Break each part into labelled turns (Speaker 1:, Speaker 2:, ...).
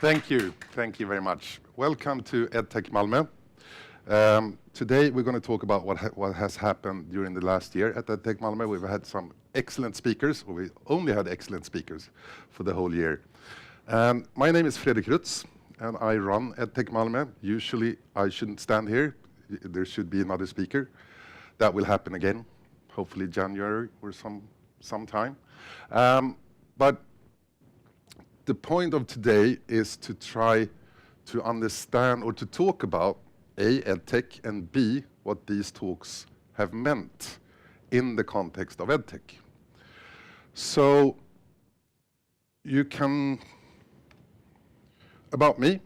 Speaker 1: Thank you very much. Welcome to EdTech Malmö. Today we're going to talk about what has happened during the last year at EdTech Malmö. We've had some excellent speakers, or we only had excellent speakers for the whole year. My name is Fredrik Rutz, and I run EdTech Malmö. Usually I shouldn't stand here. There should be another speaker. That will happen again, hopefully January or sometime. But the point of today is to try to understand or to talk about A, EdTech, and B, what these talks have meant in the context of EdTech. So about me,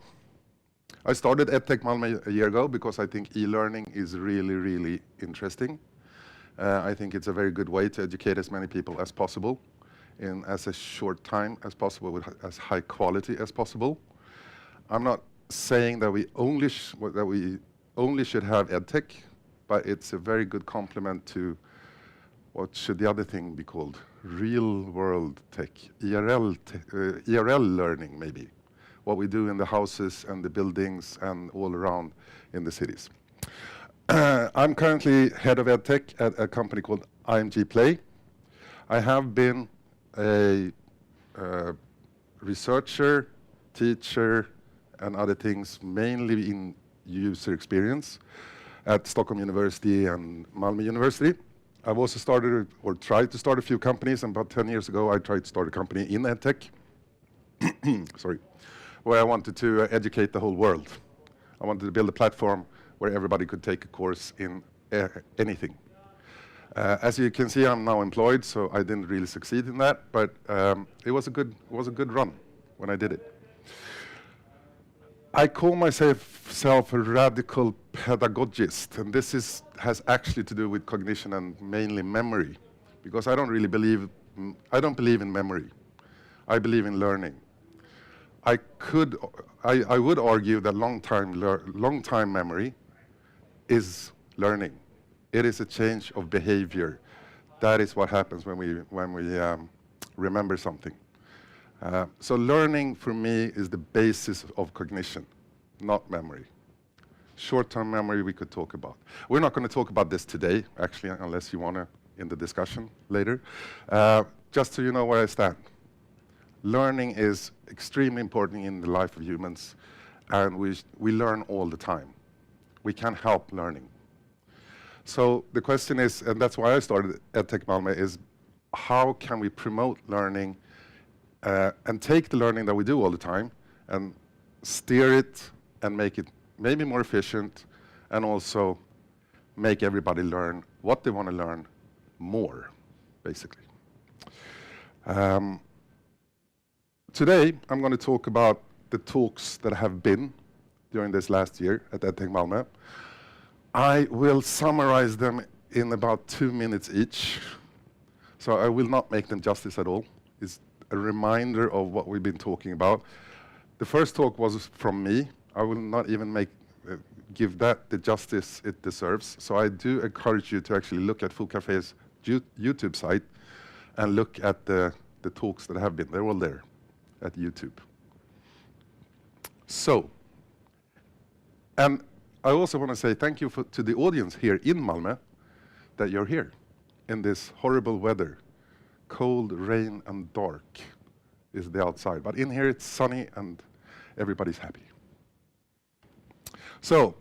Speaker 1: I started EdTech Malmö a year ago because I think e-learning is really, really interesting. I think it's a very good way to educate as many people as possible in as a short time as possible with as high quality as possible. I'm not saying that we only should have EdTech, but it's a very good complement to what should the other thing be called? Real world tech, ERL learning maybe. What we do in the houses and the buildings and all around in the cities. I'm currently head of EdTech at a company called IMG Play. I have been a researcher, teacher, and other things, mainly in user experience at Stockholm University and Malmö University. I've also started or tried to start a few companies, and about 10 years ago I tried to start a company in EdTech, sorry, where I wanted to educate the whole world. I wanted to build a platform where everybody could take a course in anything. As you can see, I'm now employed, so I didn't really succeed in that, but it was a good run when I did it. I call myself a radical pedagogist, and this has actually to do with cognition and mainly memory, because I don't believe in memory. I believe in learning. I would argue that long time memory is learning. It is a change of behavior. That is what happens when we remember something. So learning for me is the basis of cognition, not memory. Short-term memory we could talk about. We're not going to talk about this today, actually, unless you want to in the discussion later. Just so you know where I stand. Learning is extremely important in the life of humans, and we learn all the time. We can't help learning. So the question is, and that's why I started EdTech Malmö, is how can we promote learning and take the learning that we do all the time and steer it and make it maybe more efficient and also make everybody learn what they want to learn more, basically. Today, I'm going to talk about the talks that have been during this last year at EdTech Malmö. I will summarize them in about 2 minutes each, so I will not make them justice at all. It's a reminder of what we've been talking about. The first talk was from me. I will not even give that the justice it deserves, so I do encourage you to actually look at Foo Café's YouTube site and look at the talks that have been. They're all there at YouTube. So, and I also want to say thank you to the audience here in Malmö that you're here in this horrible weather. Cold, rain, and dark is the outside. But in here it's sunny and everybody's happy. So,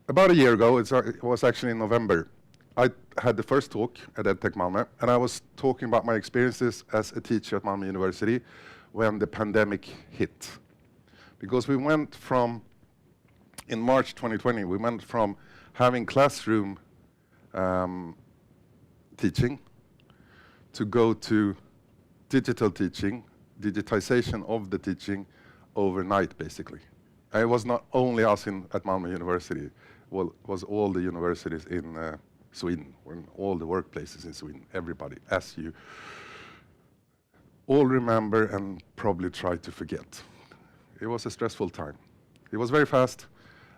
Speaker 1: about a year ago, it was actually in November, I had the first talk at EdTech Malmö, and I was talking about my experiences as a teacher at Malmö University when the pandemic hit. Because we went from, in March 2020, we went from having classroom teaching to go to digital teaching, digitization of the teaching overnight, basically. And it was not only us at Malmö University, it was all the universities in Sweden, and all the workplaces in Sweden, everybody, as you all remember and probably try to forget. It was a stressful time. It was very fast,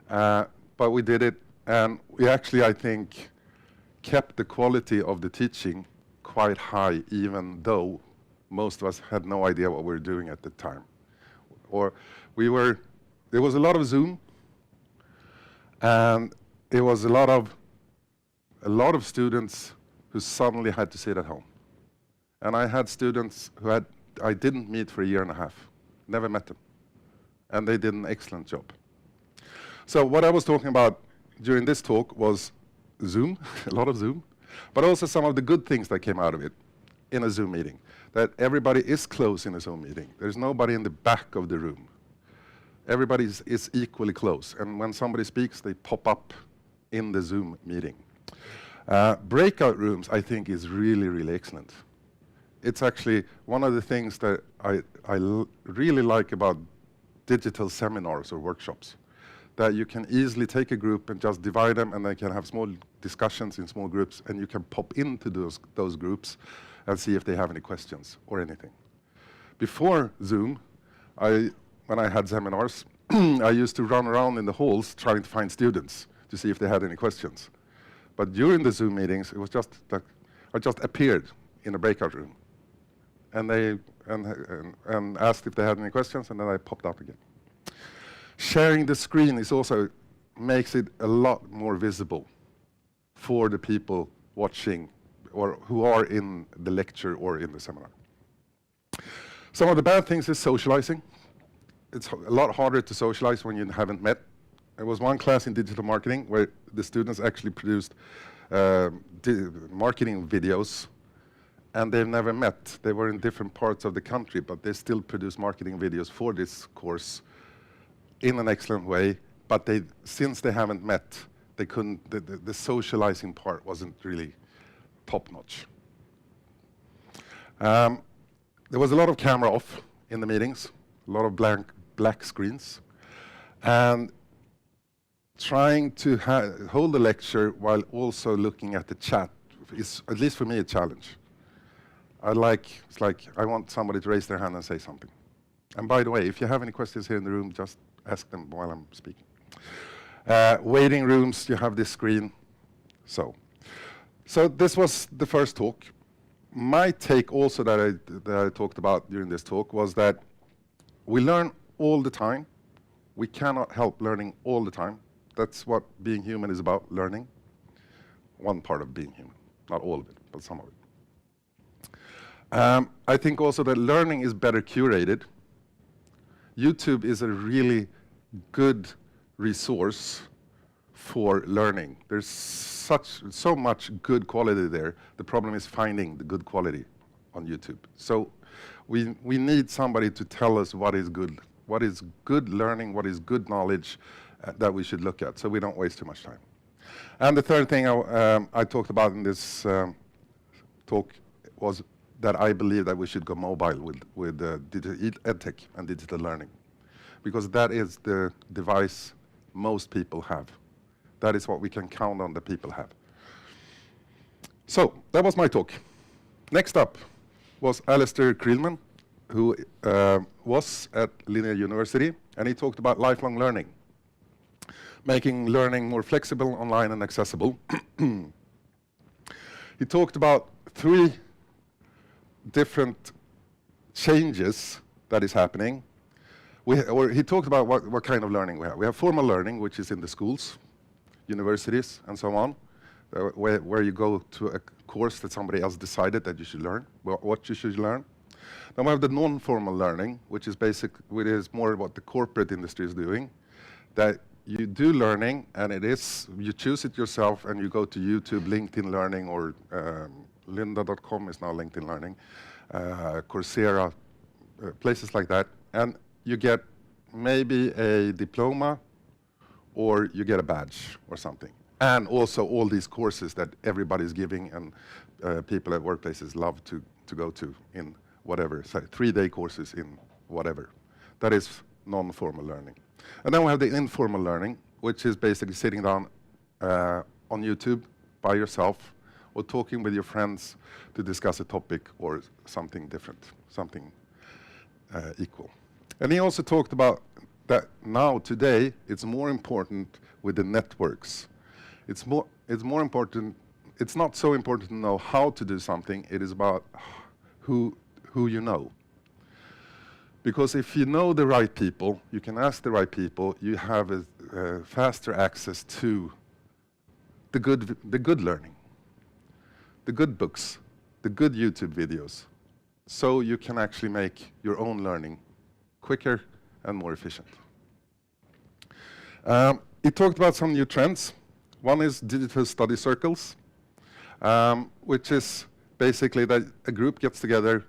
Speaker 1: but we did it, and we actually, I think, kept the quality of the teaching quite high, even though most of us had no idea what we were doing at the time. Or there was a lot of Zoom, and it was a lot of students who suddenly had to sit at home. And I had students who I didn't meet for a year and a half, never met them. And they did an excellent job. So what I was talking about during this talk was Zoom, a lot of Zoom, but also some of the good things that came out of it in a Zoom meeting. That everybody is close in a Zoom meeting. There's nobody in the back of the room. Everybody is equally close. And when somebody speaks, they pop up in the Zoom meeting. Breakout rooms, I think, is really, really excellent. It's actually one of the things that I really like about digital seminars or workshops, that you can easily take a group and just divide them, and they can have small discussions in small groups, and you can pop into those groups and see if they have any questions or anything. Before Zoom, when I had seminars, I used to run around in the halls trying to find students to see if they had any questions. But during the Zoom meetings, it was just like I just appeared in a breakout room, and they asked if they had any questions, and then I popped out again. Sharing the screen makes it a lot more visible for the people watching or who are in the lecture or in the seminar. Some of the bad things is socializing. It's a lot harder to socialize when you haven't met. There was one class in digital marketing where the students actually produced marketing videos, and they've never met. They were in different parts of the country, but they still produced marketing videos for this course in an excellent way. But since they haven't met, they couldn't. The socializing part wasn't really top-notch. There was a lot of camera off in the meetings, a lot of black screens, and trying to hold the lecture while also looking at the chat is, at least for me, a challenge. It's like I want somebody to raise their hand and say something. And by the way, if you have any questions here in the room, just ask them while I'm speaking. Waiting rooms, you have this screen. So this was the first talk. My take also that I talked about during this talk was that we learn all the time. We cannot help learning all the time. That's what being human is about, learning. One part of being human, not all of it, but some of it. I think also that learning is better curated. YouTube is a really good resource for learning. There's so much good quality there. The problem is finding the good quality on YouTube. So we need somebody to tell us what is good learning, what is good knowledge that we should look at, so we don't waste too much time. And the third thing I talked about in this talk was that I believe that we should go mobile with EdTech and digital learning, because that is the device most people have. That is what we can count on that people have. So that was my talk. Next up was Alistair Creelman, who was at Linear University, and he talked about lifelong learning, making learning more flexible, online, and accessible. He talked about 3 different changes that is happening. He talked about what kind of learning we have. We have formal learning, which is in the schools, universities, and so on, where you go to a course that somebody else decided that you should learn, what you should learn. Then we have the non-formal learning, which is more what the corporate industry is doing, that you do learning, and you choose it yourself, and you go to YouTube, LinkedIn Learning, or lynda.com is now LinkedIn Learning, Coursera, places like that, and you get maybe a diploma, or you get a badge or something. And also all these courses that everybody's giving, and people at workplaces love to go to in whatever, say 3-day courses in whatever. That is non-formal learning. And then we have the informal learning, which is basically sitting down on YouTube by yourself, or talking with your friends to discuss a topic or something different, something equal. And he also talked about that now, today, it's more important with the networks. It's more important. It's not so important to know how to do something. It is about who you know. Because if you know the right people, you can ask the right people, you have a faster access to the good learning, the good books, the good YouTube videos. So you can actually make your own learning quicker and more efficient. He talked about some new trends. One is digital study circles, which is basically that a group gets together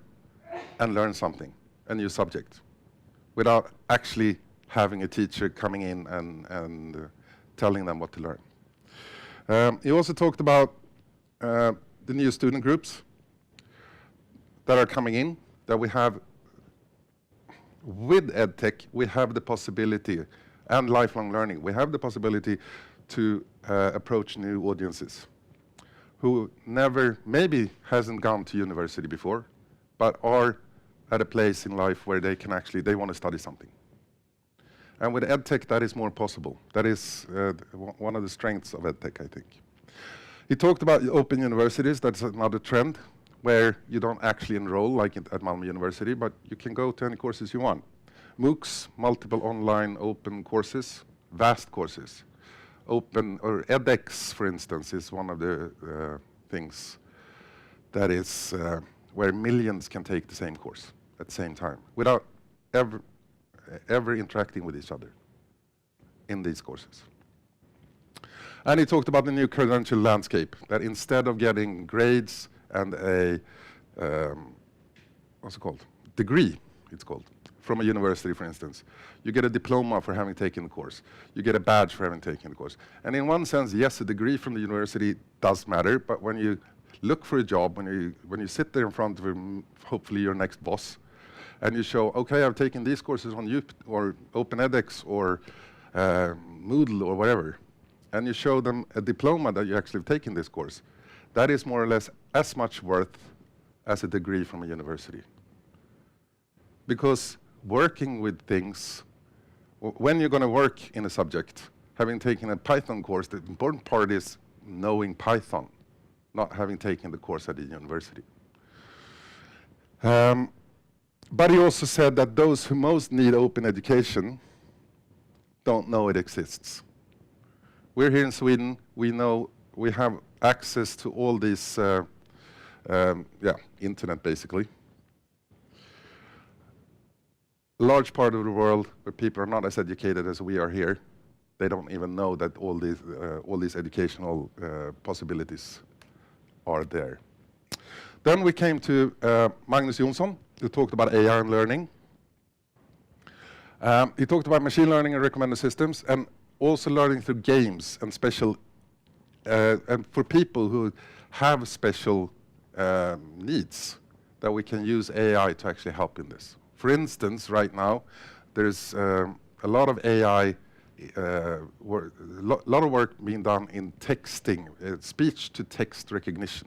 Speaker 1: and learns something, a new subject, without actually having a teacher coming in and telling them what to learn. He also talked about the new student groups that are coming in, that we have, with EdTech, we have the possibility, and lifelong learning, we have the possibility to approach new audiences who never, maybe hasn't gone to university before, but are at a place in life where they can actually, they want to study something. And with EdTech, that is more possible. That is one of the strengths of EdTech, I think. He talked about open universities. That's another trend where you don't actually enroll like at Malmö University, but you can go to any courses you want. MOOCs, multiple online open courses, vast courses. Open, or edX, for instance, is one of the things that is where millions can take the same course at the same time without ever interacting with each other in these courses. And he talked about the new credential landscape, that instead of getting grades and a, what's it called? Degree, it's called, from a university, for instance. You get a diploma for having taken the course. You get a badge for having taken the course. And in one sense, yes, a degree from the university does matter, but when you look for a job, when you sit there in front of hopefully your next boss, and you show, okay, I've taken these courses on or OpenEdX or Moodle or whatever, and you show them a diploma that you actually have taken this course, that is more or less as much worth as a degree from a university. Because working with things, when you're going to work in a subject, having taken a Python course, the important part is knowing Python, not having taken the course at the university. But he also said that those who most need open education don't know it exists. We're here in Sweden, we know we have access to all this internet basically. A large part of the world where people are not as educated as we are here, they don't even know that all these educational possibilities are there. Then we came to Magnus Jonsson, who talked about AI and learning. He talked about machine learning and recommender systems, and also learning through games and special, and for people who have special needs, that we can use AI to actually help in this. For instance, right now, there's a lot of AI, lot of work being done in texting, speech-to-text recognition.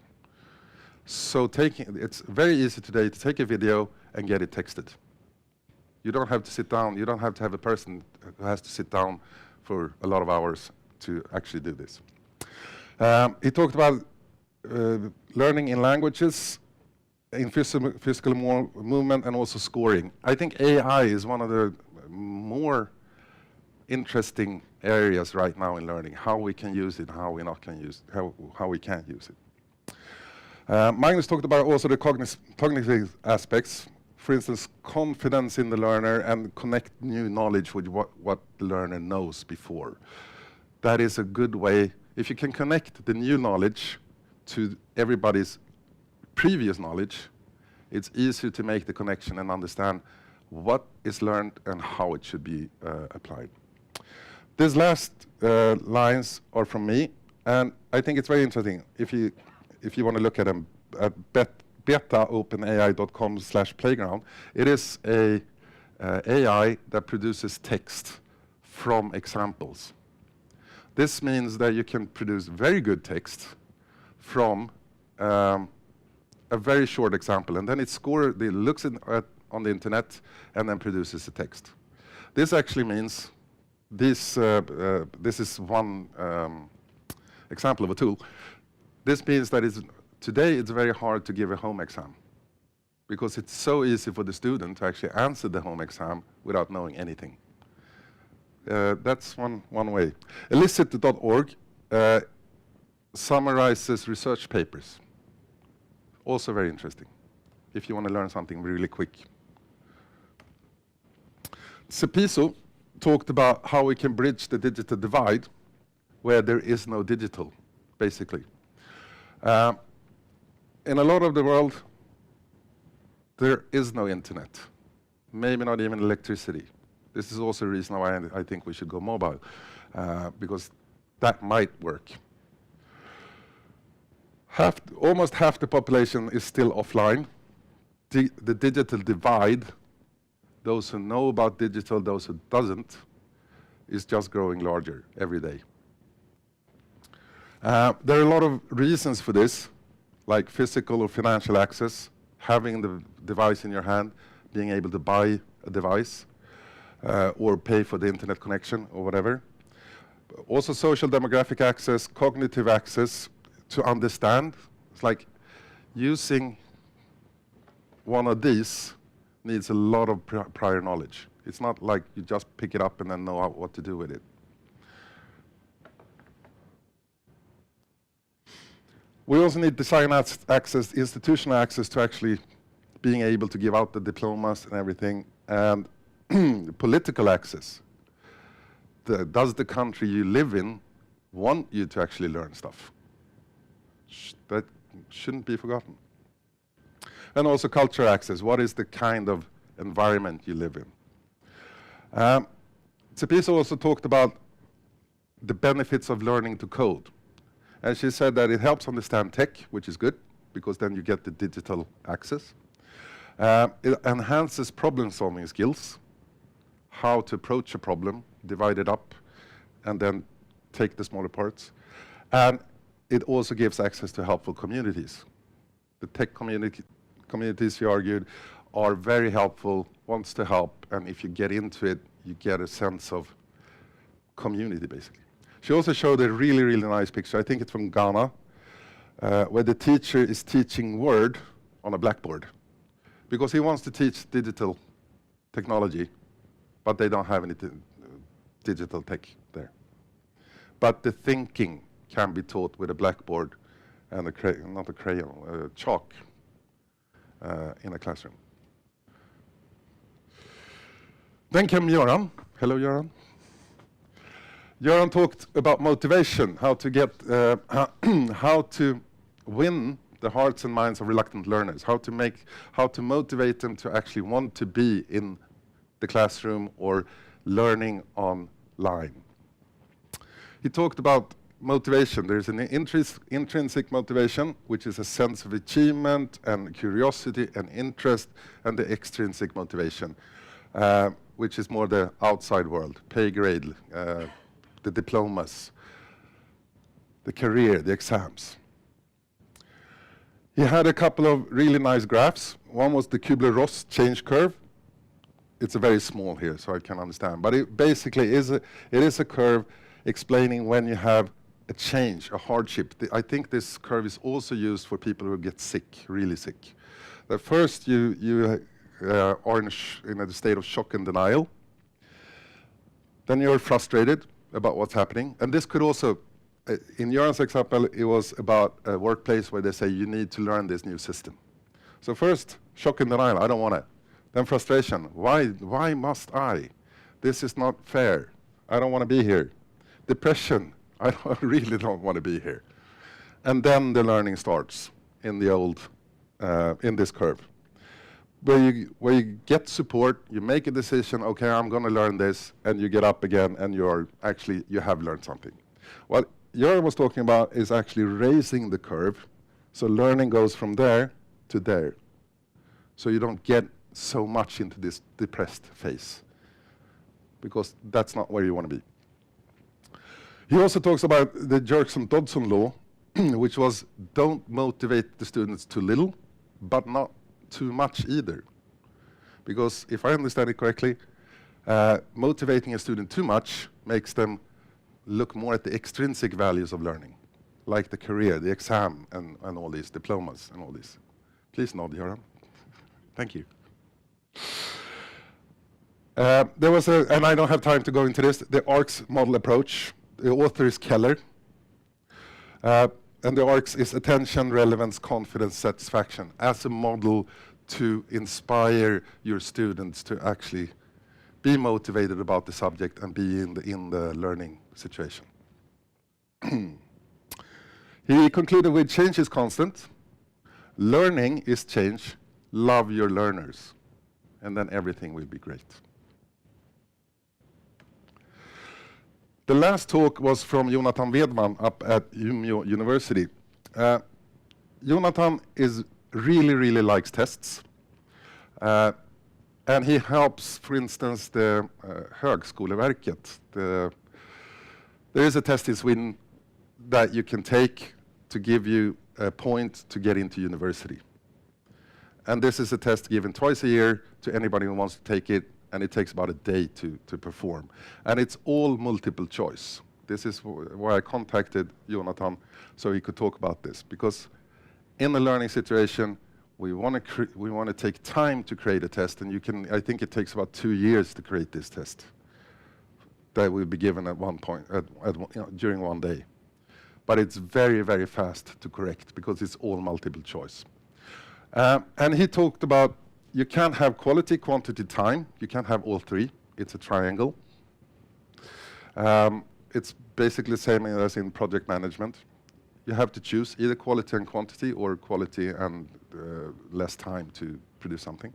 Speaker 1: So it's very easy today to take a video and get it texted. You don't have to sit down, you don't have to have a person who has to sit down for a lot of hours to actually do this. He talked about learning in languages, in physical movement, and also scoring. I think AI is one of the more interesting areas right now in learning, how we can use it, how we not can use it, how we can't use it. Magnus talked about also the cognitive aspects, for instance, confidence in the learner and connect new knowledge with what the learner knows before. That is a good way. If you can connect the new knowledge to everybody's previous knowledge, it's easier to make the connection and understand what is learned and how it should be applied. These last lines are from me, and I think it's very interesting. If you want to look at them at betaopenai.com/playground, it is a AI that produces text from examples. This means that you can produce very good text from a very short example, and then it looks on the internet and then produces the text. This actually means this is one example of a tool. This means that today it's very hard to give a home exam because it's so easy for the student to actually answer the home exam without knowing anything. That's one way. Elicit.org summarizes research papers. Also very interesting, if you want to learn something really quick. Cepiso talked about how we can bridge the digital divide where there is no digital, basically. In a lot of the world, there is no internet, maybe not even electricity. This is also a reason why I think we should go mobile, because that might work. Almost half the population is still offline. The digital divide, those who know about digital, those who doesn't, is just growing larger every day. There are a lot of reasons for this, like physical or financial access, having the device in your hand, being able to buy a device, or pay for the internet connection or whatever. Also social demographic access, cognitive access to understand. It's like using one of these needs a lot of prior knowledge. It's not like you just pick it up and then know what to do with it. We also need design access, institutional access to actually being able to give out the diplomas and everything, and political access. Does the country you live in want you to actually learn stuff? That shouldn't be forgotten. And also culture access. What is the kind of environment you live in? Cepiso also talked about the benefits of learning to code. And she said that it helps understand tech, which is good, because then you get the digital access. It enhances problem-solving skills, how to approach a problem, divide it up, and then take the smaller parts. And it also gives access to helpful communities. The tech communities, you argued, are very helpful, wants to help, and if you get into it, you get a sense of community, basically. She also showed a really, really nice picture. I think it's from Ghana, where the teacher is teaching Word on a blackboard, because he wants to teach digital technology, but they don't have any digital tech there. But the thinking can be taught with a blackboard and a chalk in a classroom. Then came Göran. Hello, Göran. Göran talked about motivation, how to get, how to win the hearts and minds of reluctant learners, how to motivate them to actually want to be in the classroom or learning online. He talked about motivation. There's an intrinsic motivation, which is a sense of achievement and curiosity and interest, and the extrinsic motivation, which is more the outside world, pay grade, the diplomas, the career, the exams. He had a couple of really nice graphs. One was the Kubler-Ross change curve. It's very small here, so I can understand. But it basically is a curve explaining when you have a change, a hardship. I think this curve is also used for people who get sick, really sick. That first you are in a state of shock and denial. Then you're frustrated about what's happening. And this could also, in Göran's example, it was about a workplace where they say you need to learn this new system. So first, shock and denial, I don't want it. Then frustration, why must I? This is not fair. I don't want to be here. Depression, I really don't want to be here. And then the learning starts in in this curve. Where you get support, you make a decision, okay, I'm going to learn this, and you get up again, and you have learned something. What Göran was talking about is actually raising the curve, so learning goes from there to there. So you don't get so much into this depressed phase, because that's not where you want to be. He also talks about the Jerkson-Dodson law, which was don't motivate the students too little, but not too much either. Because if I understand it correctly, motivating a student too much makes them look more at the extrinsic values of learning, like the career, the exam, and all these diplomas and all this. Please nod, Göran. Thank you. There was and I don't have time to go into this, the ARCS model approach. The author is Keller. And the ARCS is attention, relevance, confidence, satisfaction as a model to inspire your students to actually be motivated about the subject and be in the learning situation. He concluded with change is constant, learning is change, love your learners, and then everything will be great. The last talk was from Jonathan Wedman up at Umeå University. Jonathan really likes tests. And he helps, for instance, the Högskoleverket. There is a test in Sweden that you can take to give you a point to get into university. And this is a test given twice a year to anybody who wants to take it, and it takes about a day to perform. And it's all multiple choice. This is why I contacted Jonathan so he could talk about this, because in a learning situation, we want to take time to create a test, and I think it takes about 2 years to create this test that will be given at one point, during one day. But it's very fast to correct because it's all multiple choice. And he talked about you can't have quality, quantity, time. You can't have all three. It's a triangle. It's basically the same as in project management. You have to choose either quality and quantity or quality and less time to produce something.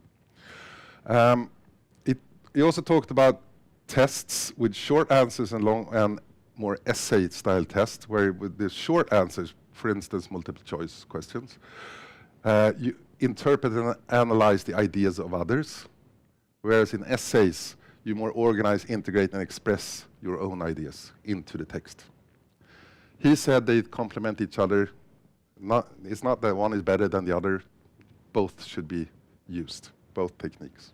Speaker 1: He also talked about tests with short answers and long and more essay-style tests, where with the short answers, for instance, multiple choice questions, you interpret and analyze the ideas of others, whereas in essays, you more organize, integrate, and express your own ideas into the text. He said they complement each other. It's not that one is better than the other. Both should be used, both techniques.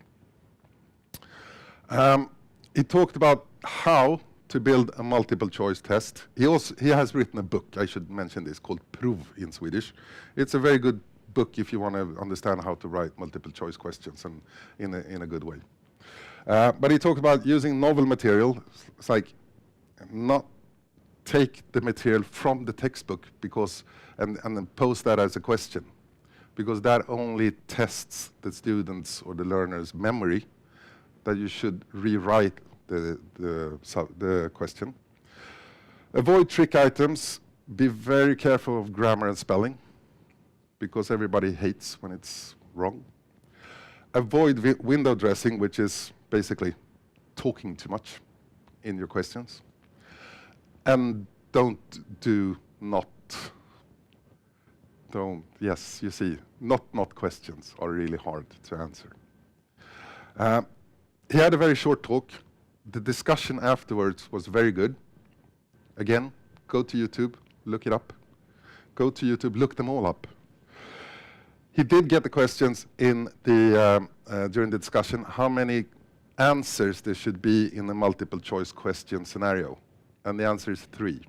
Speaker 1: He talked about how to build a multiple choice test. He has written a book, I should mention this, called Prov in Swedish. It's a very good book if you want to understand how to write multiple choice questions and in a good way. But he talked about using novel material. It's like not take the material from the textbook and then pose that as a question, because that only tests the students or the learner's memory, that you should rewrite the question. Avoid trick items. Be very careful of grammar and spelling, because everybody hates when it's wrong. Avoid window dressing, which is basically talking too much in your questions. And yes, you see, not questions are really hard to answer. He had a very short talk. The discussion afterwards was very good. Again, go to YouTube, look it up. Go to YouTube, look them all up. He did get the questions in during the discussion, how many answers there should be in a multiple choice question scenario. And the answer is 3.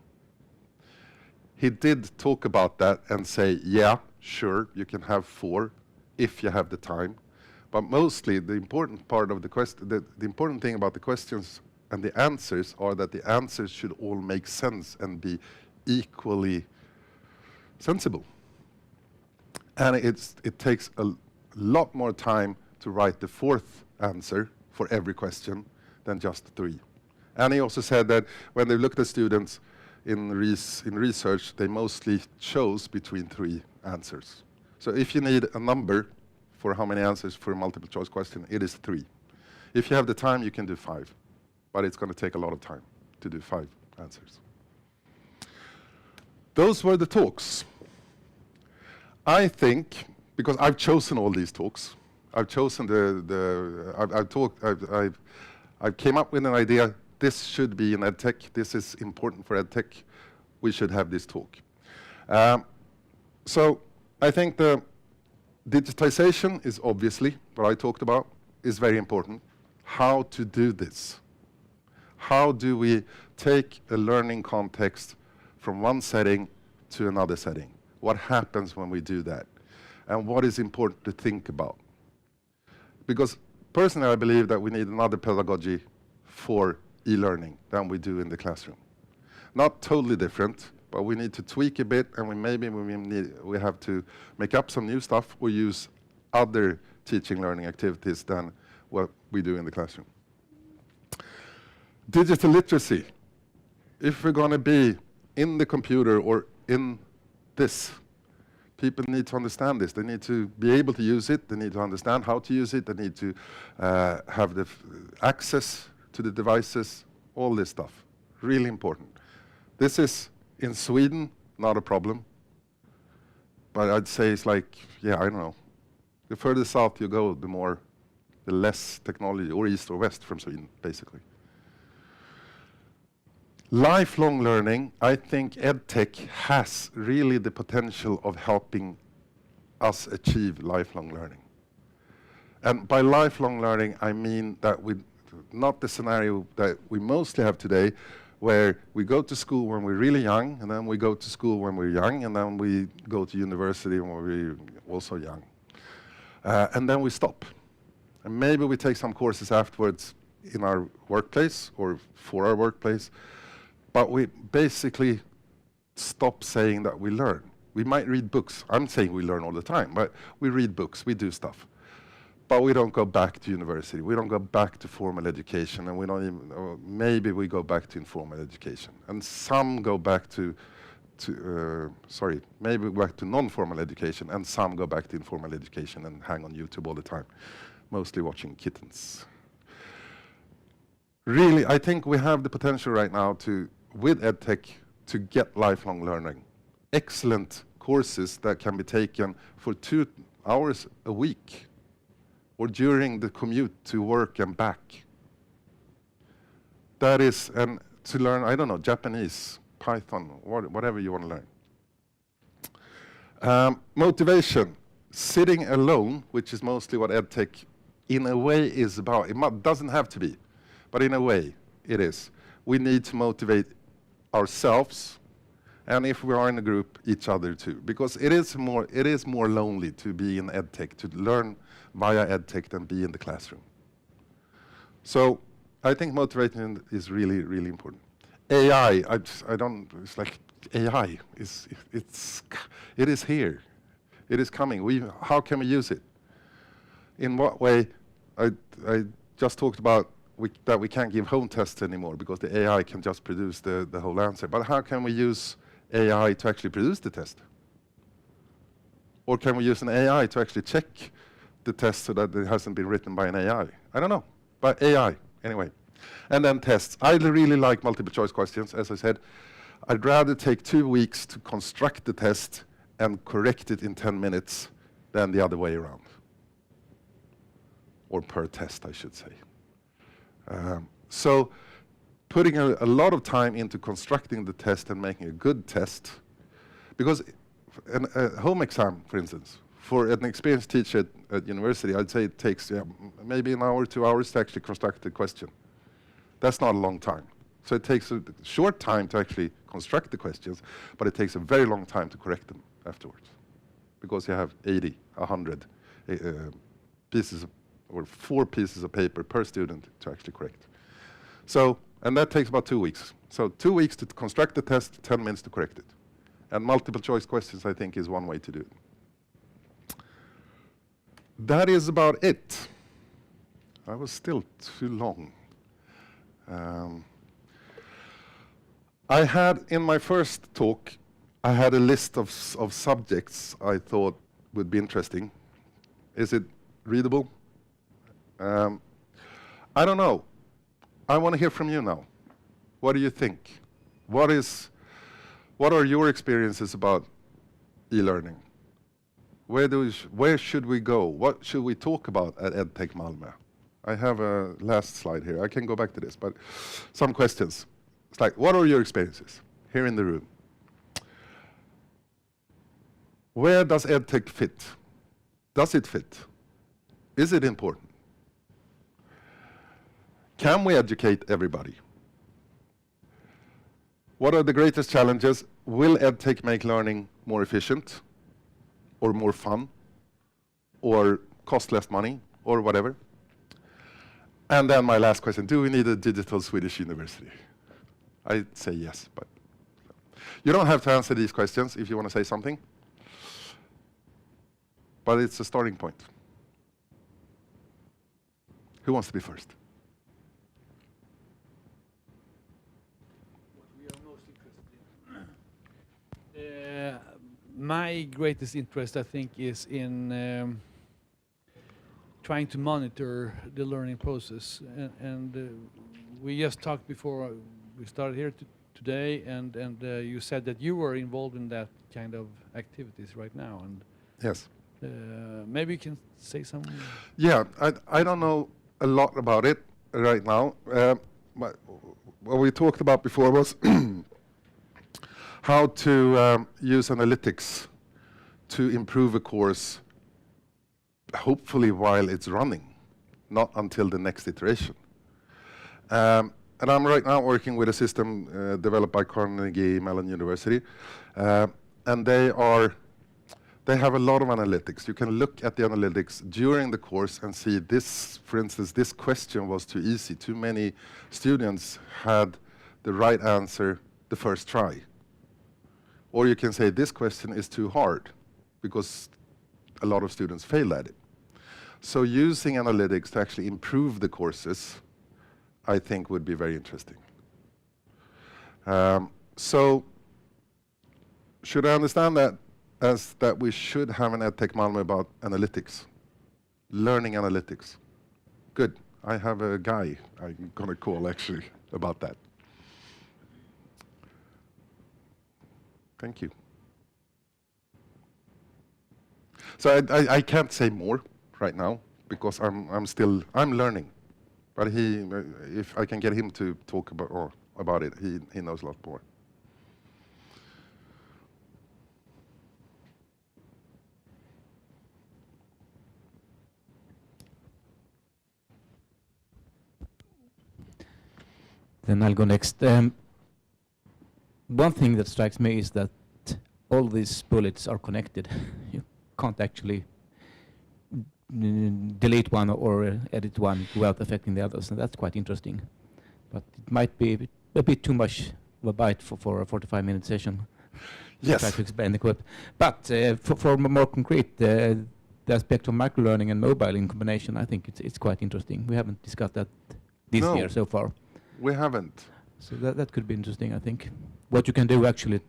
Speaker 1: He did talk about that and say, yeah, sure, you can have 4 if you have the time. But mostly the important part of the question, the important thing about the questions and the answers are that the answers should all make sense and be equally sensible. And it takes a lot more time to write the 4th answer for every question than just 3. And he also said that when they looked at students in research, they mostly chose between 3 answers. So if you need a number for how many answers for a multiple choice question, it is 3. If you have the time, you can do 5. But it's going to take a lot of time to do 5 answers. Those were the talks. I think, because I've chosen all these talks, I've chosen I came up with an idea. This should be in EdTech. This is important for EdTech. We should have this talk. So I think the digitization is obviously what I talked about, is very important. How to do this? How do we take a learning context from one setting to another setting? What happens when we do that? And what is important to think about? Because personally, I believe that we need another pedagogy for e-learning than we do in the classroom. Not totally different, but we need to tweak a bit, and we have to make up some new stuff or use other teaching learning activities than what we do in the classroom. Digital literacy. If we're going to be in the computer or in this, people need to understand this. They need to be able to use it. They need to understand how to use it. They need to have the access to the devices, all this stuff. Really important. This is, in Sweden, not a problem. But I'd say it's like, yeah, I don't know. The further south you go, the less technology, or east or west from Sweden, basically. Lifelong learning, I think EdTech has really the potential of helping us achieve lifelong learning. And by lifelong learning, I mean that not the scenario that we mostly have today, where we go to school when we're really young, and then we go to school when we're young, and then we go to university when we're also young. And then we stop. And maybe we take some courses afterwards in our workplace or for our workplace, but we basically stop saying that we learn. We might read books. I'm saying we learn all the time, but we read books, we do stuff. But we don't go back to university. We don't go back to formal education, and we don't even, or maybe we go back to informal education. And some go back maybe back to non-formal education, and some go back to informal education and hang on YouTube all the time, mostly watching kittens. Really, I think we have the potential right now with EdTech, to get lifelong learning. Excellent courses that can be taken for 2 hours a week, or during the commute to work and back. That is, and to learn, I don't know, Japanese, Python, whatever you want to learn. Motivation. Sitting alone, which is mostly what EdTech in a way is about. It doesn't have to be, but in a way it is. We need to motivate ourselves, and if we are in a group, each other too. Because it is more lonely to be in EdTech, to learn via EdTech than be in the classroom. So I think motivation is really, really important. AI, it's like AI, it is here. It is coming. How can we use it? In what way? I just talked about that we can't give home tests anymore because the AI can just produce the whole answer. But how can we use AI to actually produce the test? Or can we use an AI to actually check the test so that it hasn't been written by an AI? I don't know, but AI, anyway. And then tests. I really like multiple choice questions, as I said. I'd rather take 2 weeks to construct the test and correct it in 10 minutes than the other way around. Or per test, I should say. So putting a lot of time into constructing the test and making a good test, because a home exam, for instance, for an experienced teacher at university, I'd say it takes maybe an hour, 2 hours to actually construct the question. That's not a long time. So it takes a short time to actually construct the questions, but it takes a very long time to correct them afterwards, because you have 80, 100 pieces or 4 pieces of paper per student to actually correct. So, and that takes about 2 weeks. So 2 weeks to construct the test, 10 minutes to correct it. And multiple choice questions, I think, is one way to do it. That is about it. I was still too long. I had, in my first talk, I had a list of subjects I thought would be interesting. Is it readable? I don't know. I want to hear from you now. What do you think? What are your experiences about e-learning? Where should we go? What should we talk about at EdTech Malmö? I have a last slide here. I can go back to this, but some questions. It's like, what are your experiences here in the room? Where does EdTech fit? Does it fit? Is it important? Can we educate everybody? What are the greatest challenges? Will EdTech make learning more efficient, or more fun, or cost less money, or whatever. And then my last question, do we need a digital Swedish university? I'd say yes, but you don't have to answer these questions if you want to say something. But it's a starting point. Who wants to be first?
Speaker 2: What we are most interested in. My greatest interest, I think, is in trying to monitor the learning process. And we just talked before we started here today, and you said that you were involved in that kind of activities right now. And
Speaker 1: yes.
Speaker 2: Maybe you can say some.
Speaker 1: Yeah, I don't know a lot about it right now. But what we talked about before was how to use analytics to improve a course, hopefully while it's running, not until the next iteration. And I'm right now working with a system developed by Carnegie Mellon University, and they have a lot of analytics. You can look at the analytics during the course and see this, for instance, this question was too easy. Too many students had the right answer the first try. Or you can say this question is too hard because a lot of students fail at it. So using analytics to actually improve the courses, I think would be very interesting. So should I understand that as that we should have an EdTech Malmö about analytics, learning analytics? Good. I have a guy I'm going to call actually about that. Thank you. So I can't say more right now because I'm learning. But if I can get him to talk about it, he knows a lot more.
Speaker 3: Then I'll go next. One thing that strikes me is that all these bullets are connected. You can't actually delete one or edit one without affecting the others, and that's quite interesting. But it might be a bit too much of a bite for a 45-minute session.
Speaker 1: Yes.
Speaker 3: Try to explain the code. But for more concrete, the aspect of microlearning and mobile in combination, I think it's quite interesting. We haven't discussed that this year so far.
Speaker 1: We haven't.
Speaker 3: So that could be interesting, I think. What you can do actually,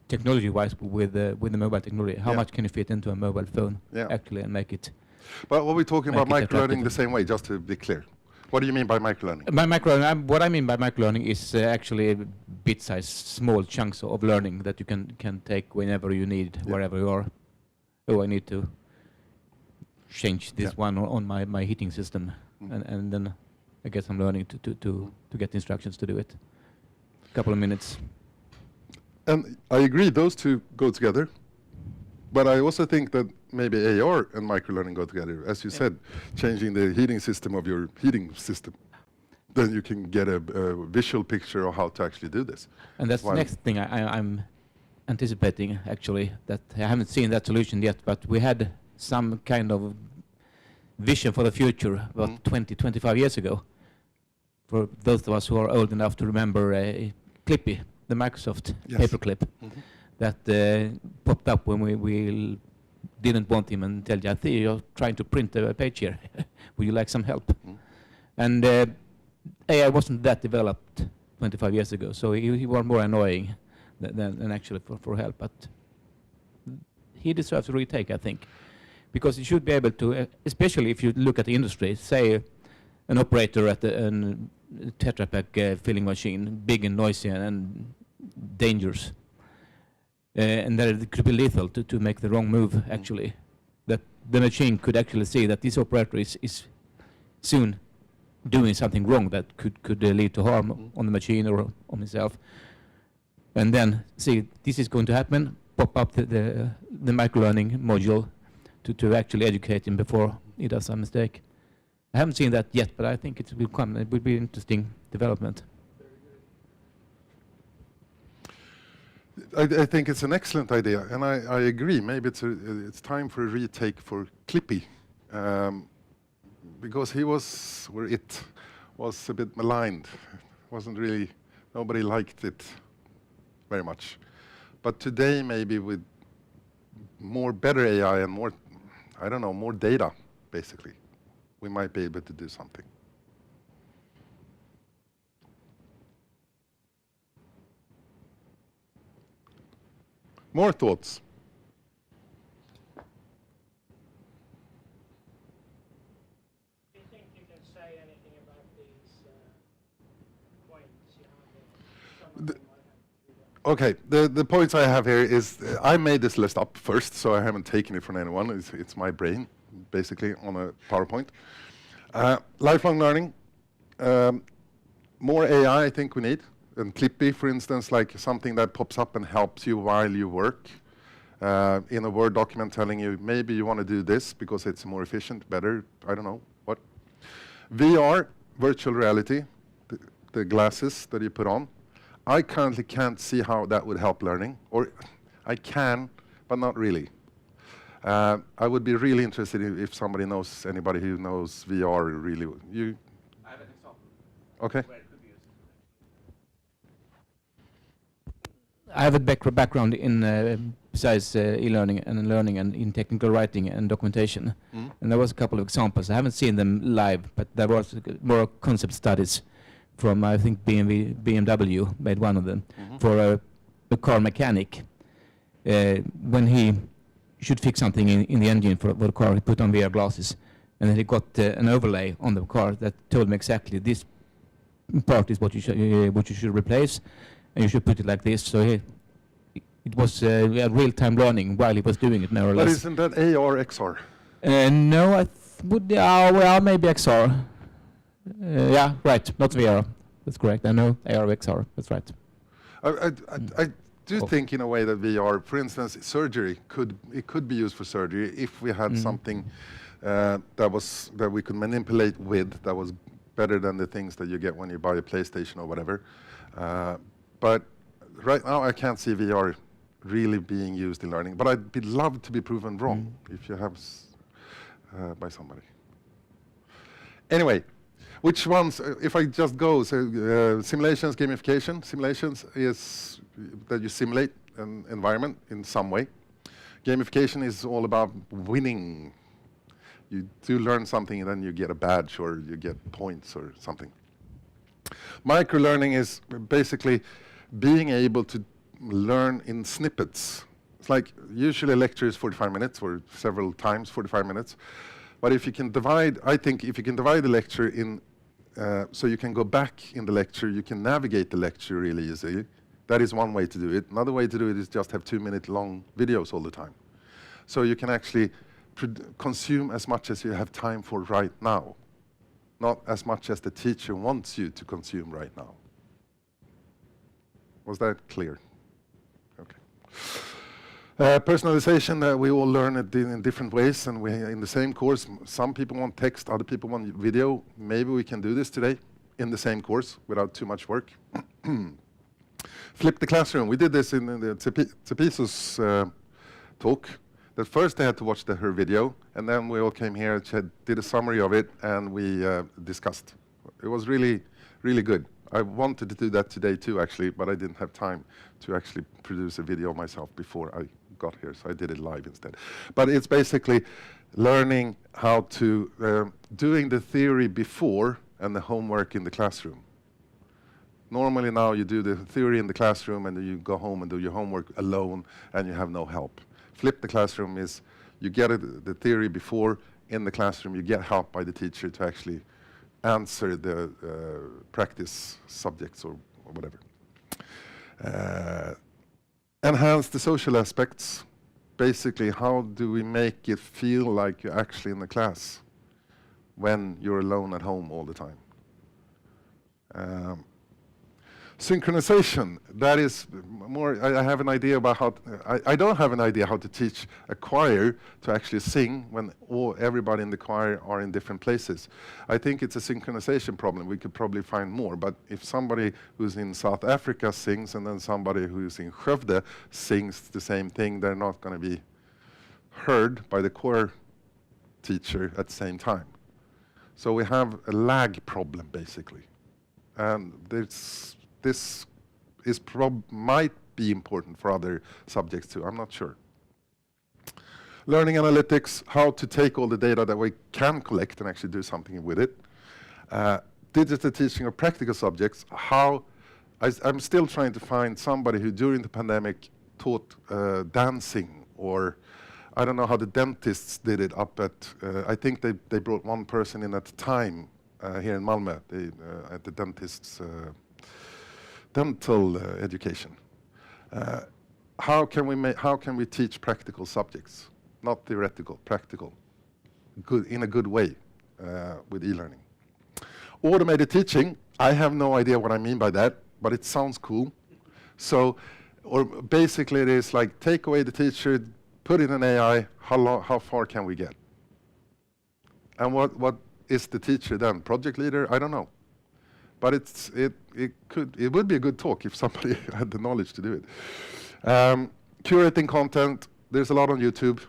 Speaker 3: technology-wise, with the mobile technology. How much can you fit into a mobile phone actually and make it?
Speaker 1: But are we talking about microlearning the same way? Just to be clear, what do you mean by microlearning?
Speaker 3: What I mean by microlearning is actually bit-sized, small chunks of learning that you can take whenever you need, wherever you are. Oh, I need to change this one on my heating system, and then I guess I'm learning to get instructions to do it. A couple of minutes.
Speaker 1: And I agree, those two go together. But I also think that maybe AR and microlearning go together. As you said, changing the heating system of your heating system. Then you can get a visual picture of how to actually do this.
Speaker 3: And that's the next thing I'm anticipating, actually, that I haven't seen that solution yet, but we had some kind of vision for the future about 20, 25 years ago. For those of us who are old enough to remember Clippy, the Microsoft paperclip, that popped up when we didn't want him and tell you, I think you're trying to print a page here. Would you like some help? And AI wasn't that developed 25 years ago, so he was more annoying than actually for help. But he deserves a retake, I think, because he should be able to, especially if you look at the industry, say an operator at a Tetra Pak filling machine, big and noisy and dangerous. And that it could be lethal to make the wrong move, actually. That the machine could actually see that this operator is soon doing something wrong that could lead to harm on the machine or on himself. And then see, this is going to happen, pop up the microlearning module to actually educate him before he does a mistake. I haven't seen that yet, but I think it will come. It will be an interesting development.
Speaker 1: I think it's an excellent idea, and I agree. Maybe it's time for a retake for Clippy. because he was, or it was a bit maligned. Wasn't really, nobody liked it very much. But today, maybe with more better AI and more, I don't know, more data, basically, we might be able to do something. More thoughts?
Speaker 4: Do you think you can say anything about these points you have? Some of them might have to do that.
Speaker 1: Okay, the points I have here is, I made this list up first, so I haven't taken it from anyone. It's my brain, basically, on a PowerPoint. Lifelong learning, more AI I think we need. And Clippy, for instance, like something that pops up and helps you while you work. In a Word document telling you, maybe you want to do this because it's more efficient, better, I don't know, what. VR, virtual reality, the glasses that you put on. I currently can't see how that would help learning, or I can, but not really. I would be really interested if somebody knows, anybody who knows VR really. You?
Speaker 3: I have an example.
Speaker 1: Okay.
Speaker 3: Where it could be used. I have a background in besides e-learning and learning and in technical writing and documentation.
Speaker 1: Mm.
Speaker 3: And there was a couple of examples. I haven't seen them live, but there was more concept studies from, I think, BMW made one of them, for a car mechanic. When he should fix something in the engine for the car, he put on VR glasses, and then he got an overlay on the car that told him exactly this part is what you should replace, and you should put it like this. So it was real-time learning while he was doing it, more or less.
Speaker 1: But isn't that AR, XR?
Speaker 3: No, I would, well, maybe XR. Yeah, right, not VR. That's correct. I know AR, XR. That's right.
Speaker 1: I do think in a way that VR, for instance, surgery could be used for surgery if we had something that we could manipulate with that was better than the things that you get when you buy a PlayStation or whatever. But right now I can't see VR really being used in learning. But I'd love to be proven wrong if you have by somebody. Anyway. Which ones, if I just go, so simulations, gamification. Simulations is that you simulate an environment in some way. Gamification is all about winning. You do learn something and then you get a badge or you get points or something. Microlearning is basically being able to learn in snippets. It's like usually a lecture is 45 minutes or several times 45 minutes. But if you can divide, I think if you can divide the lecture in so you can go back in the lecture, you can navigate the lecture really easily. That is one way to do it. Another way to do it is just have 2-minute long videos all the time. So you can actually consume as much as you have time for right now, not as much as the teacher wants you to consume right now. Was that clear? Okay. Personalization, we all learn it in different ways, and we in the same course, some people want text, other people want video. Maybe we can do this today in the same course without too much work. Flip the classroom. We did this in the Tsepiso's talk. That first they had to watch her video, and then we all came here and did a summary of it, and we discussed. It was really, really good. I wanted to do that today too, actually, but I didn't have time to actually produce a video myself before I got here, so I did it live instead. But it's basically learning how to, doing the theory before and the homework in the classroom. Normally now you do the theory in the classroom and then you go home and do your homework alone and you have no help. Flip the classroom is you get the theory before in the classroom, you get help by the teacher to actually answer the practice subjects or whatever. Enhance the social aspects. Basically, how do we make it feel like you're actually in the class when you're alone at home all the time? Synchronization, that is more, I have an idea about how, I don't have an idea how to teach a choir to actually sing when everybody in the choir are in different places. I think it's a synchronization problem. We could probably find more, but if somebody who's in South Africa sings and then somebody who's in Skövde sings the same thing, they're not going to be heard by the choir teacher at the same time. So we have a lag problem, basically. And this might be important for other subjects too, I'm not sure. Learning analytics, how to take all the data that we can collect and actually do something with it. Digital teaching of practical subjects, I'm still trying to find somebody who during the pandemic taught dancing, or I don't know how the dentists did it up at, I think they brought one person in at a time here in Malmö, at the dentist's dental education. How can we teach practical subjects? Not theoretical, practical, in a good way with e-learning. Automated teaching, I have no idea what I mean by that, but it sounds cool. So, or basically it is like take away the teacher, put in an AI, how far can we get? And what is the teacher then? Project leader? I don't know. But it would be a good talk if somebody had the knowledge to do it. Curating content, there's a lot on YouTube.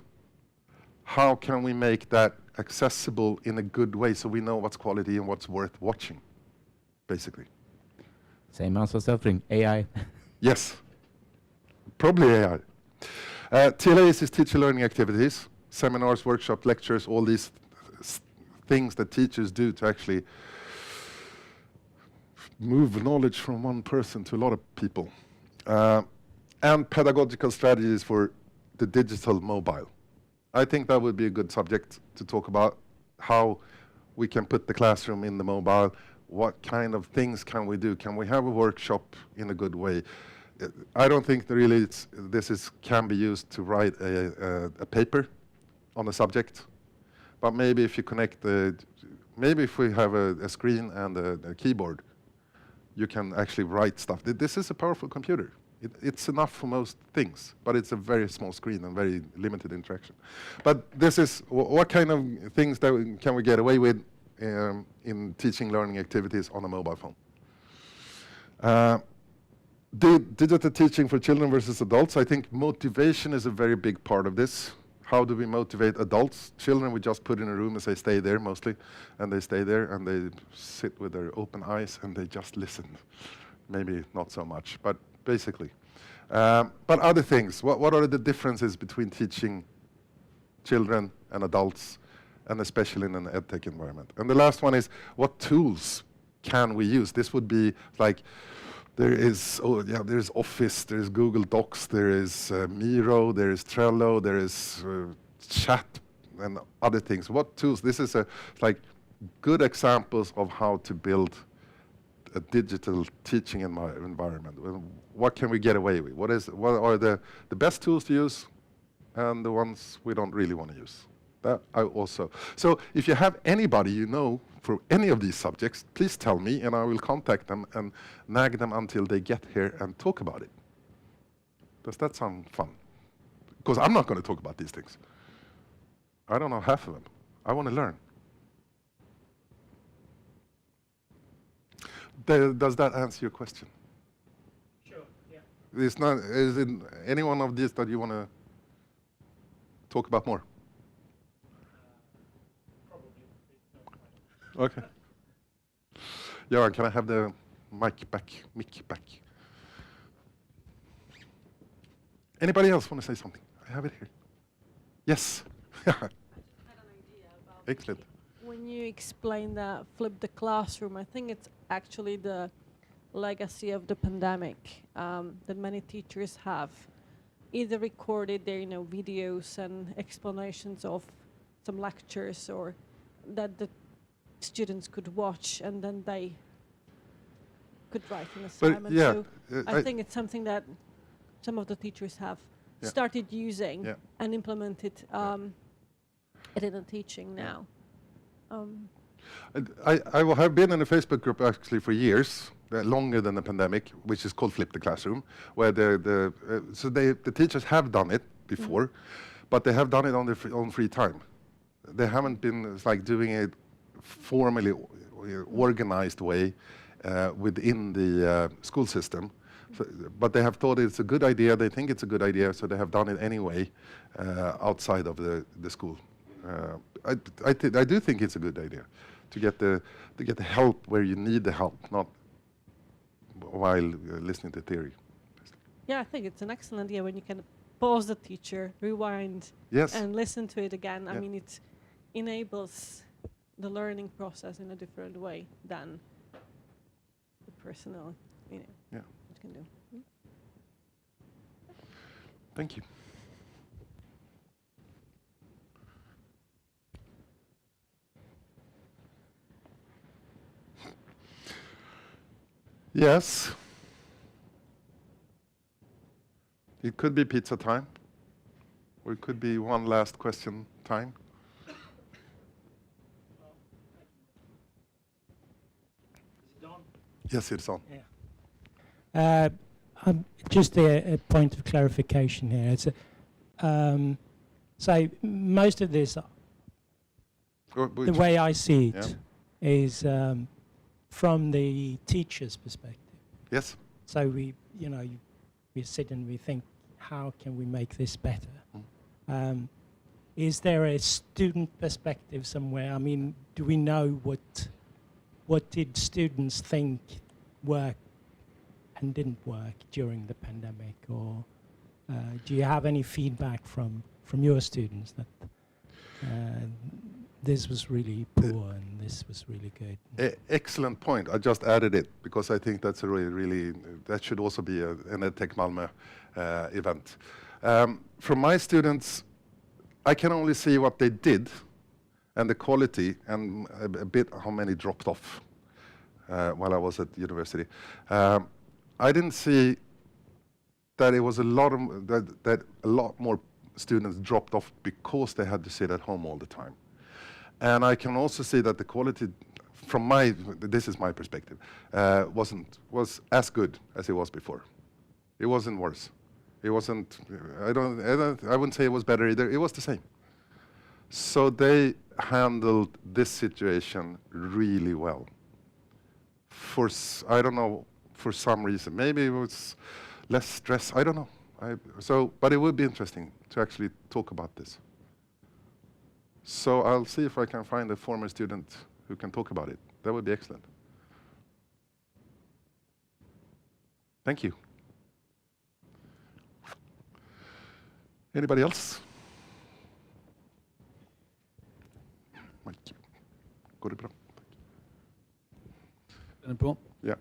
Speaker 1: How can we make that accessible in a good way so we know what's quality and what's worth watching, basically?
Speaker 3: Same answer suffering, AI.
Speaker 1: Yes, probably AI. TLAs is teacher learning activities, seminars, workshops, lectures, all these things that teachers do to actually move knowledge from one person to a lot of people. And pedagogical strategies for the digital mobile. I think that would be a good subject to talk about, how we can put the classroom in the mobile, what kind of things can we do? Can we have a workshop in a good way? I don't think that really can be used to write a paper on a subject, but maybe if you connect maybe if we have a screen and a keyboard, you can actually write stuff. This is a powerful computer. It's enough for most things, but it's a very small screen and very limited interaction. But this is what kind of things that can we get away with in teaching learning activities on a mobile phone. Digital teaching for children versus adults. I think motivation is a very big part of this. How do we motivate adults? Children we just put in a room and say stay there mostly, and they stay there and they sit with their open eyes and they just listen. Maybe not so much, but basically. But other things, what are the differences between teaching children and adults, and especially in an EdTech environment? And the last one is, what tools can we use? This would be like, there's Office, there's Google Docs, there is Miro, there is Trello, there is chat and other things. What tools? This is like good examples of how to build a digital teaching environment. What can we get away with? What are the best tools to use and the ones we don't really want to use? That I also. So if you have anybody you know for any of these subjects, please tell me and I will contact them and nag them until they get here and talk about it. Does that sound fun? Because I'm not going to talk about these things. I don't know half of them. I want to learn. Does that answer your question?
Speaker 4: Sure, yeah.
Speaker 1: Is it any one of these that you want to talk about more?
Speaker 4: Probably.
Speaker 1: Okay. Johan, can I have the mic back? Anybody else want to say something? I have it here. Yes.
Speaker 5: I had an idea about
Speaker 1: Excellent.
Speaker 5: when you explain that flip the classroom. I think it's actually the legacy of the pandemic that many teachers have either recorded their videos and explanations of some lectures, or that the students could watch and then they could write an assignment.
Speaker 1: yeah,
Speaker 5: So I think it's something that some of the teachers have started using and implemented it in the teaching now.
Speaker 1: I have been in a Facebook group actually for years, longer than the pandemic, which is called Flip the Classroom, where the teachers have done it before, but they have done it on their own free time. They haven't been doing it formally organized way within the school system. So, but they have thought it's a good idea, they think it's a good idea, so they have done it anyway outside of the school. I do think it's a good idea to get the help where you need the help, not while listening to theory.
Speaker 5: Yeah, I think it's an excellent idea when you can pause the teacher, rewind,
Speaker 1: Yes.
Speaker 5: and listen to it again. I
Speaker 1: Yeah.
Speaker 5: mean, it enables the learning process in a different way than the personal,
Speaker 1: Yeah.
Speaker 5: it can do.
Speaker 1: Thank you. Yes. It could be pizza time, or it could be one last question time. Yes, it's on.
Speaker 6: Just a point of clarification here. It's so most of this, the way I see it, is from the teacher's perspective.
Speaker 1: Yes.
Speaker 6: So we sit and we think, how can we make this better? Is there a student perspective somewhere? I mean, do we know what did students think worked and didn't work during the pandemic, or do you have any feedback from your students that this was really poor and this was really good?
Speaker 1: Excellent point. I just added it because I think that's a really that should also be an EdTech Malmö event. From my students, I can only see what they did and the quality and a bit how many dropped off while I was at university. I didn't see that it was a lot of that a lot more students dropped off because they had to sit at home all the time. And I can also see that the quality, from this is my perspective, was as good as it was before. It wasn't worse. It wasn't. I wouldn't say it was better either. It was the same. So they handled this situation really well. I don't know, for some reason. Maybe it was less stress. I don't know. But it would be interesting to actually talk about this. So I'll see if I can find a former student who can talk about it. That would be excellent. Thank you. Anybody else? Mike. Går det bra? Yeah.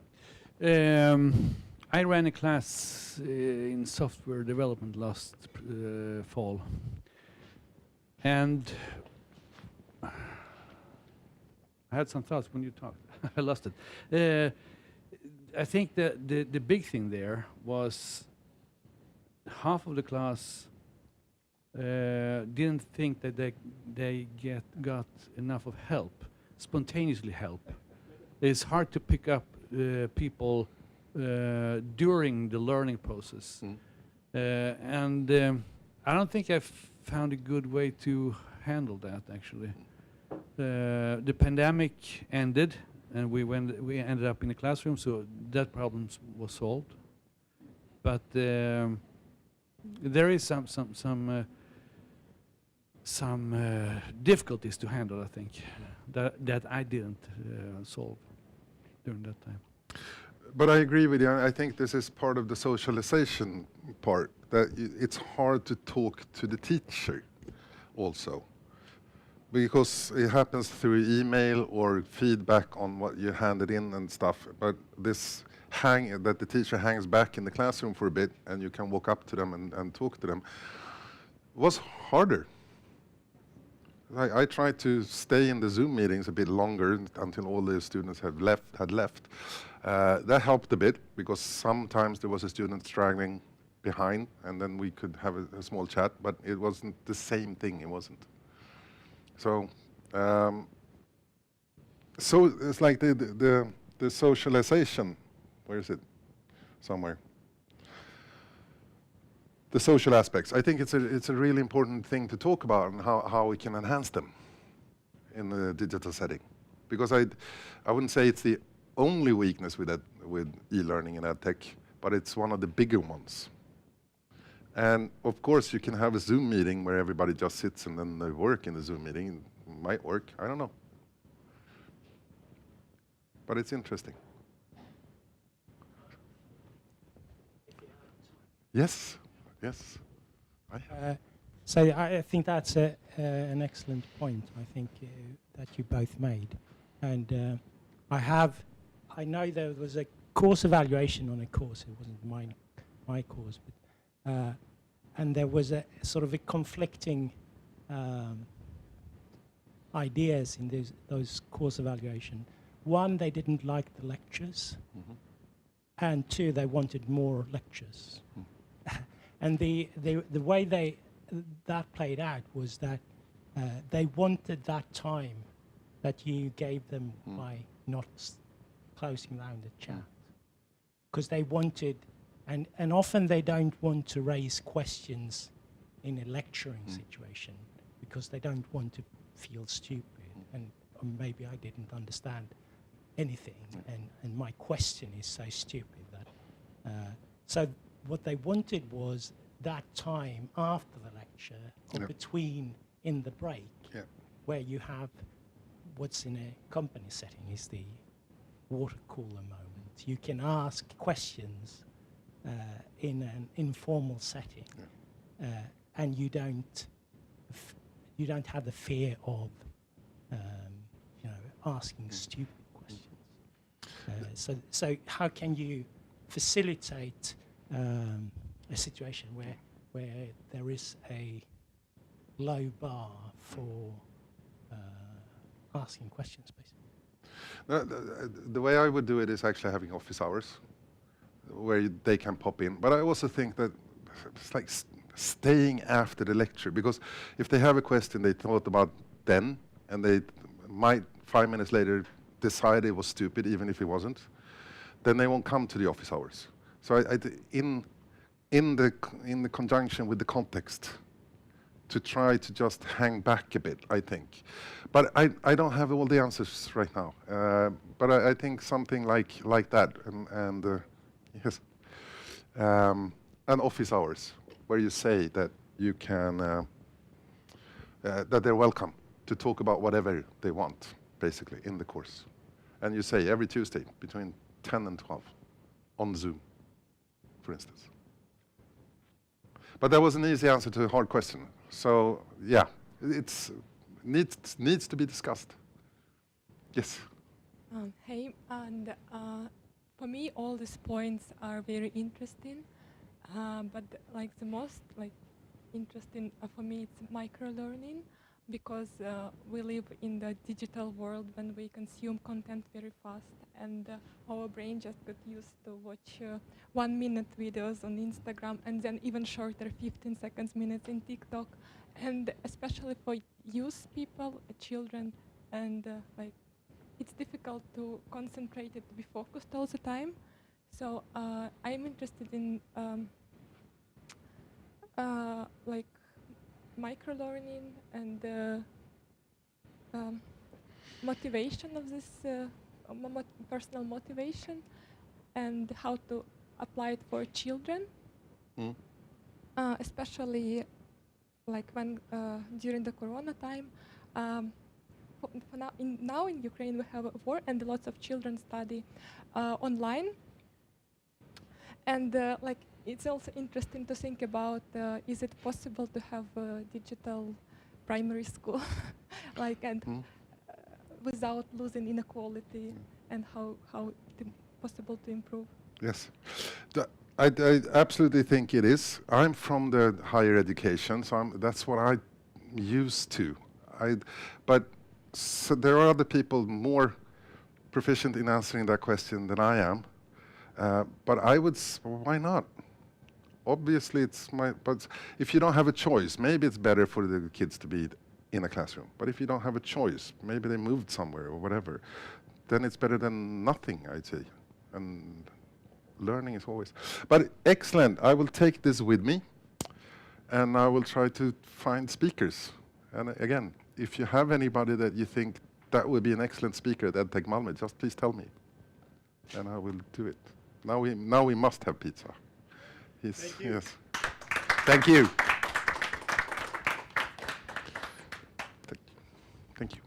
Speaker 2: I ran a class in software development last fall, and I had some thoughts when you talked. I lost it. I think that the big thing there was half of the class didn't think that they got enough of help, spontaneously help. It's hard to pick up people during the learning process. And I don't think I've found a good way to handle that, actually. The pandemic ended, and we ended up in the classroom, so that problem was solved. But there is some difficulties to handle, I think, that I didn't solve during that time.
Speaker 1: But I agree with you. I think this is part of the socialization part, that it's hard to talk to the teacher also, because it happens through email or feedback on what you handed in and stuff. But this that the teacher hangs back in the classroom for a bit and you can walk up to them and talk to them was harder. I tried to stay in the Zoom meetings a bit longer until all the students had left. That helped a bit, because sometimes there was a student straggling behind, and then we could have a small chat, but it wasn't the same thing. It wasn't. So, so it's like the socialization. Where is it? Somewhere. The social aspects. I think it's a really important thing to talk about, and how we can enhance them in the digital setting. Because I wouldn't say it's the only weakness with e-learning and EdTech, but it's one of the bigger ones. And of course, you can have a Zoom meeting where everybody just sits and then they work in the Zoom meeting. It might work. I don't know. but it's interesting. Yes, yes.
Speaker 6: So I think that's an excellent point, I think, that you both made. And I know there was a course evaluation on a course, it wasn't my course, but, and there was a sort of a conflicting ideas in those course evaluation. One, they didn't like the lectures, and two, they wanted more lectures. And the way that played out was that they wanted that time that you gave them by not closing down the chat, because they wanted, and often they don't want to raise questions in a lecturing situation because they don't want to feel stupid, and or maybe I didn't understand anything, and my question is so stupid that so what they wanted was that time after the lecture or between in the break where you have what's in a company setting is the water cooler moment. You can ask questions in an informal setting, and you don't have the fear of asking stupid questions. So how can you facilitate a situation where there is a low bar for asking questions, basically?
Speaker 1: The way I would do it is actually having office hours where they can pop in. But I also think that it's like staying after the lecture, because if they have a question they thought about then, and they might 5 minutes later decide it was stupid, even if it wasn't, then they won't come to the office hours. So in the conjunction with the context, to try to just hang back a bit, I think. But I don't have all the answers right now. But I think something like that, and yes, and office hours, where you say that you can, that they're welcome to talk about whatever they want, basically, in the course. And you say every Tuesday between 10 and 12 on Zoom, for instance. But that was an easy answer to a hard question. So yeah, it needs to be discussed. Yes.
Speaker 7: Hey, and for me, all these points are very interesting. But like the most interesting for me, it's microlearning, because we live in the digital world when we consume content very fast, and our brain just got used to watch 1 minute videos on Instagram, and then even shorter 15 seconds minutes in TikTok, and especially for youth people, children, and it's difficult to concentrate it, to be focused all the time. So I'm interested in microlearning and motivation of this personal motivation, and how to apply it for children, especially when during the Corona time. For now in Ukraine we have a war, and lots of children study online, and it's also interesting to think about, is it possible to have a digital primary school, without losing inequality, and how it's possible to improve?
Speaker 1: Yes, I absolutely think it is. I'm from the higher education, so that's what I used to. So there are other people more proficient in answering that question than I am. But I would, why not? Obviously, but if you don't have a choice, maybe it's better for the kids to be in a classroom. But if you don't have a choice, maybe they moved somewhere or whatever, then it's better than nothing, I'd say. And learning is always. But excellent. I will take this with me, and I will try to find speakers. And again, if you have anybody that you think that would be an excellent speaker at EdTech Malmö, just please tell me, and I will do it. Now we must have pizza. Thank you. Yes. Thank you. Thank you.